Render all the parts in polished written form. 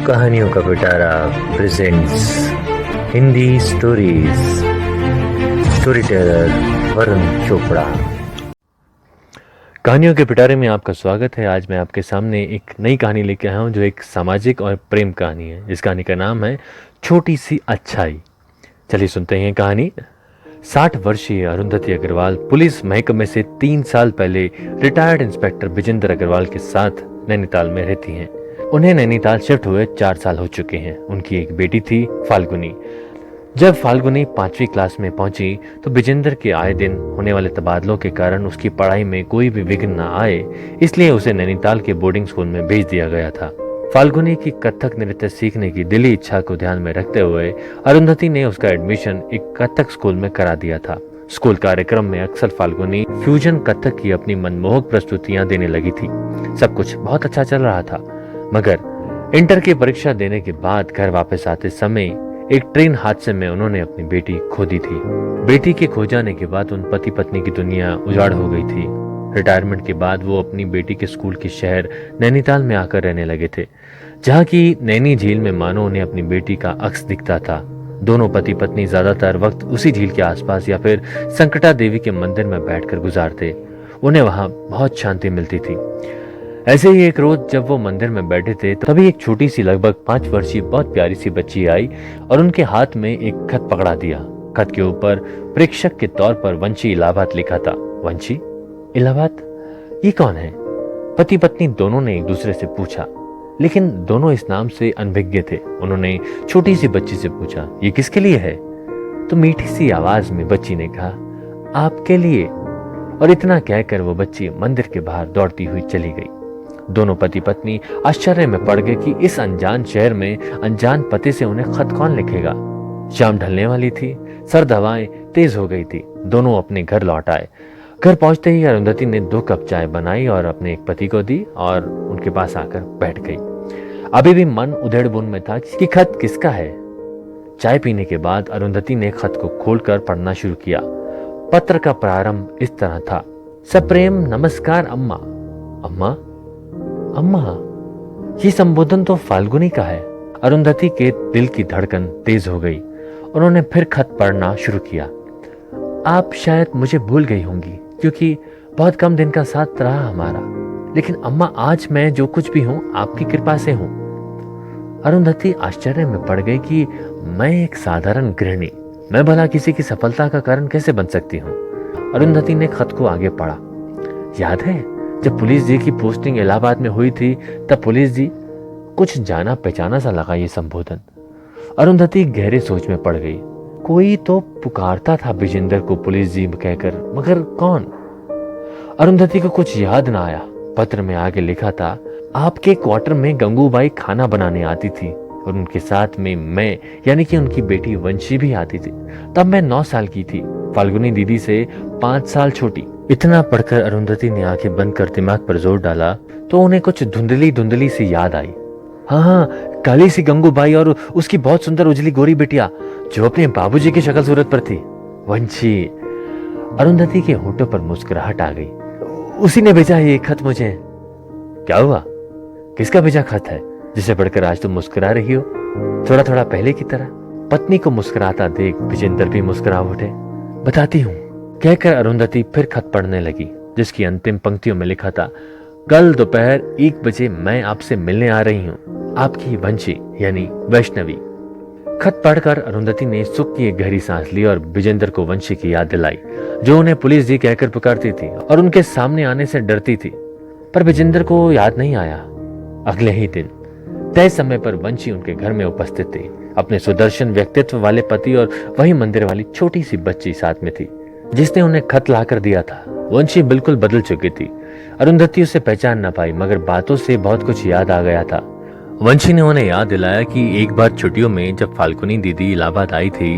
कहानियों का पिटारा presents Hindi stories. Story teller Varun Chopra. कहानियों के पिटारे में आपका स्वागत है। आज मैं आपके सामने एक नई कहानी लेके आया हूँ जो एक सामाजिक और प्रेम कहानी है। इस कहानी का नाम है छोटी सी अच्छाई। चलिए सुनते हैं कहानी। 60 वर्षीय अरुंधति अग्रवाल पुलिस महकमे से 3 साल पहले रिटायर्ड इंस्पेक्टर विजेंद्र अग्रवाल के साथ नैनीताल में रहती हैं। उन्हें नैनीताल शिफ्ट हुए 4 साल हो चुके हैं। उनकी एक बेटी थी फाल्गुनी। जब फाल्गुनी 5वीं क्लास में पहुंची तो विजेंद्र के आए दिन होने वाले तबादलों के कारण उसकी पढ़ाई में कोई भी विघ्न न आए, इसलिए उसे नैनीताल के बोर्डिंग स्कूल में भेज दिया गया था। फाल्गुनी की कथक नृत्य सीखने की दिली इच्छा को ध्यान में रखते हुए अरुंधति ने उसका एडमिशन एक कथक स्कूल में करा दिया था। स्कूल कार्यक्रम में अक्सर फाल्गुनी फ्यूजन कथक की अपनी मनमोहक प्रस्तुतियां देने लगी थी। सब कुछ बहुत अच्छा चल रहा था, मगर इंटर की परीक्षा देने के बाद घर वापस आते समय एक ट्रेन हादसे में उन्होंने अपनी बेटी खो दी थी। बेटी के खो जाने के बाद उन पति पत्नी की दुनिया उजाड़ हो गई थी। रिटायरमेंट के बाद वो अपनी बेटी के स्कूल के शहर नैनीताल में आकर रहने लगे थे, जहाँ की नैनी झील में मानो उन्हें अपनी बेटी का अक्स दिखता था। दोनों पति पत्नी ज्यादातर वक्त उसी झील के आसपास या फिर संकटा देवी के मंदिर में बैठकर गुजारते। उन्हें वहां बहुत शांति मिलती थी। ऐसे ही एक रोज जब वो मंदिर में बैठे थे तभी एक छोटी सी लगभग 5 वर्षीय बहुत प्यारी सी बच्ची आई और उनके हाथ में एक खत पकड़ा दिया। खत के ऊपर प्रेक्षक के तौर पर वंशी इलाहाबाद लिखा था। वंशी इलाहाबाद, ये कौन है? पति पत्नी दोनों ने एक दूसरे से पूछा, लेकिन दोनों इस नाम से अनभिज्ञ थे। उन्होंने छोटी सी बच्ची से पूछा, ये किसके लिए है? तो मीठी सी आवाज में बच्ची ने कहा, आपके लिए। और इतना कहकर वो बच्ची मंदिर के बाहर दौड़ती हुई चली गई। दोनों पति पत्नी आश्चर्य में पड़ गए कि इस अनजान शहर में अनजान पति से उन्हें खत कौन लिखेगा। शाम ढलने वाली थी, सर्द हवाएं तेज हो गई थी। दोनों अपने घर लौट आए। घर पहुंचते ही अरुंधति ने 2 कप चाय बनाई और अपने एक पति को दी और उनके पास आकर बैठ गई। अभी भी मन उधेड़-बुन में था कि खत किसका है। चाय पीने के बाद अरुंधति ने खत को खोलकर पढ़ना शुरू किया। पत्र का प्रारंभ इस तरह था, सप्रेम नमस्कार अम्मा। अम्मा अम्मा, ये संबोधन तो फाल्गुनी का है। अरुंधति के दिल की धड़कन तेज हो गई। उन्होंने फिर खत पढ़ना शुरू किया। आप शायद मुझे भूल गई होंगी क्योंकि बहुत कम दिन का साथ रहा हमारा, लेकिन अम्मा आज मैं जो कुछ भी हूं आपकी कृपा से हूं। अरुंधति आश्चर्य में पड़ गई कि मैं एक साधारण गृहिणी, मैं भला किसी की सफलता का कारण कैसे बन सकती हूँ। अरुंधति ने खत को आगे पढ़ा। याद है जब पुलिस जी की पोस्टिंग इलाहाबाद में हुई थी तब पुलिस जी, कुछ जाना पहचाना सा लगा ये संबोधन। अरुंधति गहरे सोच में पड़ गई। कोई तो पुकारता था विजेंद्र को पुलिस जी कहकर, मगर कौन? अरुंधति को कुछ याद ना आया। पत्र में आगे लिखा था, आपके क्वार्टर में गंगूबाई खाना बनाने आती थी और उनके साथ में मैं यानी कि उनकी बेटी वंशी भी आती थी। तब मैं 9 साल की थी, फाल्गुनी दीदी से 5 साल छोटी। इतना पढ़कर अरुंधति ने आंखें बंद कर दिमाग पर जोर डाला तो उन्हें कुछ धुंधली धुंधली सी याद आई। हाँ, काली सी गंगूबाई और उसकी बहुत सुंदर उजली गोरी बिटिया जो अपने बाबूजी की शक्ल सूरत पर थी, वंशी। अरुंधति के होठों पर मुस्कुराहट आ गई। उसी ने भेजा ये खत मुझे। क्या हुआ? किसका भेजा खत है जिसे पढ़कर आज तुम मुस्कुरा रही हो, थोड़ा थोड़ा पहले की तरह? पत्नी को मुस्कुराता देख विजेंद्र भी मुस्कुरा उठे। बताती हूँ, कहकर अरुंधति फिर खत पढ़ने लगी, जिसकी अंतिम पंक्तियों में लिखा था, कल दोपहर 1 बजे मैं आपसे मिलने आ रही हूँ, आपकी वंशी यानी वैष्णवी। खत पढ़कर अरुंधति ने सुख की एक गहरी सांस ली और विजेंद्र को वंशी की याद दिलाई, जो उन्हें पुलिस जी कहकर पुकारती थी और उनके सामने आने से डरती थी। पर विजेंद्र को याद नहीं आया। अगले ही दिन तय समय पर वंशी उनके घर में उपस्थित थी। अपने सुदर्शन व्यक्तित्व वाले पति और वही मंदिर वाली छोटी सी बच्ची साथ में थी जिसने उन्हें खत लाकर दिया था। वंशी बिल्कुल बदल चुकी थी। अरुंधति उसे पहचान न पाई, मगर बातों से बहुत कुछ याद आ गया था। वंशी ने उन्हें याद दिलाया कि एक बार छुट्टियों में जब फाल्गुनी दीदी इलाहाबाद आई थी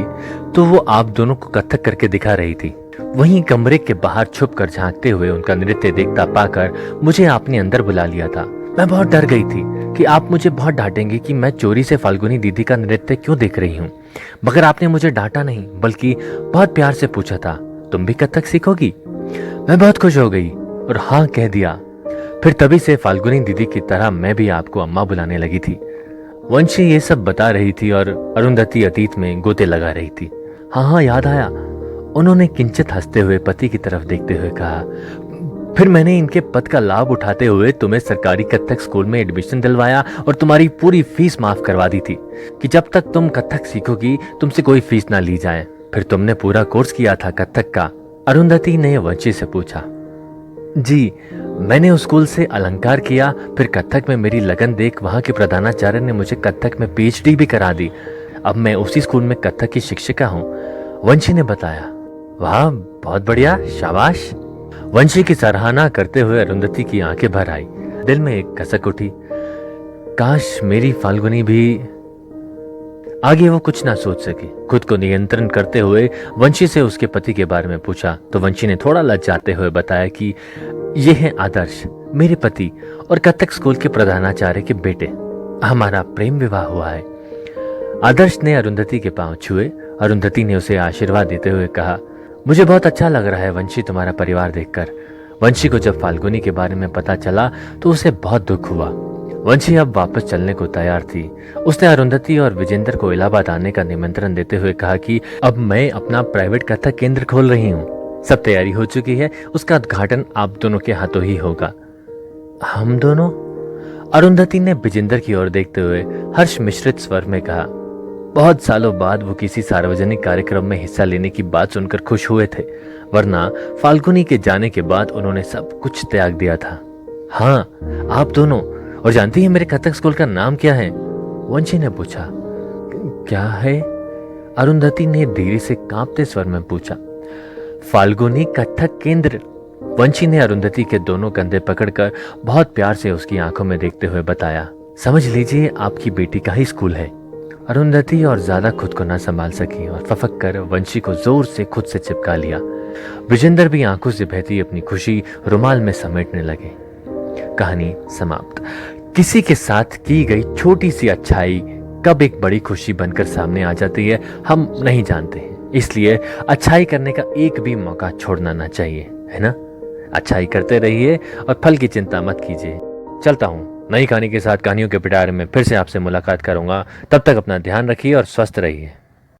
तो वो आप दोनों को कथक करके दिखा रही थी। वहीं कमरे के बाहर छुपकर झांकते हुए उनका नृत्य देखता पाकर मुझे आपने अंदर बुला लिया था। मैं बहुत डर गई थी कि आप मुझे बहुत डांटेंगे कि मैं चोरी से फाल्गुनी दीदी का नृत्य क्यों देख रही हूँ, मगर आपने मुझे डांटा नहीं, बल्कि बहुत प्यार से पूछा था, तुम भी कथक सीखोगी? मैं बहुत खुश हो गई और हाँ कह दिया। फिर तभी से फाल्गुनी दीदी की तरह मैं भी आपको अम्मा बुलाने लगी थी। वंशी ये सब बता रही थी और अरुंधति अतीत में गोते लगा रही थी। हाँ हाँ, याद आया, उन्होंने किंचित हंसते हुए पति की तरफ देखते हुए कहा। फिर मैंने इनके पद का लाभ उठाते हुए तुम्हें सरकारी कथक स्कूल में एडमिशन दिलवाया और तुम्हारी पूरी फीस माफ करवा दी थी कि जब तक तुम कथक सीखोगी तुमसे कोई फीस ना ली जाए। फिर तुमने पूरा कोर्स किया था कथक का? अरुंधति ने वंशी से पूछा। जी, मैंने उस स्कूल से अलंकार किया, फिर कथक में मेरी लगन देख वहां के प्रधानाचार्य ने मुझे कथक में पीएचडी भी करा दी। अब मैं उसी स्कूल में कथक की शिक्षिका हूँ, वंशी ने बताया। वाह, बहुत बढ़िया, शाबाश। वंशी की सराहना करते हुए अरुंधति की आंखें भर आई। दिल में एक कसक उठी, काश मेरी फाल्गुनी भी। आगे वो कुछ ना सोच सकी। खुद को नियंत्रण करते हुए वंशी से उसके पति के बारे में पूछा तो वंशी ने थोड़ा लज्जाते हुए बताया कि ये हैं आदर्श, मेरे पति और कथक स्कूल के प्रधानाचार्य के बेटे। हमारा प्रेम विवाह हुआ है। आदर्श ने अरुंधति के पांव छुए। अरुंधति ने उसे आशीर्वाद देते हुए कहा, मुझे बहुत अच्छा लग रहा है वंशी तुम्हारा परिवार देखकर। वंशी को जब फाल्गुनी के बारे में पता चला तो उसे बहुत दुख हुआ। वंशी अब वापस चलने को तैयार थी। उसने अरुंधति और विजेंद्र को इलाहाबाद आने का निमंत्रण देते हुए कहा कि अब मैं अपना प्राइवेट कथक केंद्र खोल रही हूँ। सब तैयारी हो चुकी है, उसका उद्घाटन आप दोनों के हाथों ही होगा। हम दोनों? अरुंधति ने विजेंद्र की ओर देखते हुए हर्ष मिश्रित स्वर में कहा। बहुत सालों बाद वो किसी सार्वजनिक कार्यक्रम में हिस्सा लेने की बात सुनकर खुश हुए थे, वरना फाल्गुनी के जाने के बाद उन्होंने सब कुछ त्याग दिया था। हाँ, आप दोनों। और जानती है मेरे कथक स्कूल का नाम क्या है? वंशी ने पूछा। क्या है? अरुंधति ने धीरे से कांपते स्वर में पूछा। फाल्गुनी कथक केंद्र। वंशी ने अरुंधति के दोनों कंधे पकड़कर बहुत प्यार से उसकी आंखों में देखते हुए बताया। समझ लीजिए आपकी बेटी का ही स्कूल है। अरुंधति और ज्यादा खुद को ना संभाल सकी और फफक कर वंशी को जोर से खुद से चिपका लिया। विजेंद्र भी आंखों से बहती अपनी खुशी रुमाल में समेटने लगे। कहानी समाप्त। किसी के साथ की गई छोटी सी अच्छाई कब एक बड़ी खुशी बनकर सामने आ जाती है हम नहीं जानते हैं, इसलिए अच्छाई करने का एक भी मौका छोड़ना ना चाहिए, है ना? अच्छाई करते रहिए और फल की चिंता मत कीजिए। चलता हूँ, नई कहानी के साथ कहानियों के पिटारे में फिर से आपसे मुलाकात करूंगा। तब तक अपना ध्यान रखिए और स्वस्थ रहिए।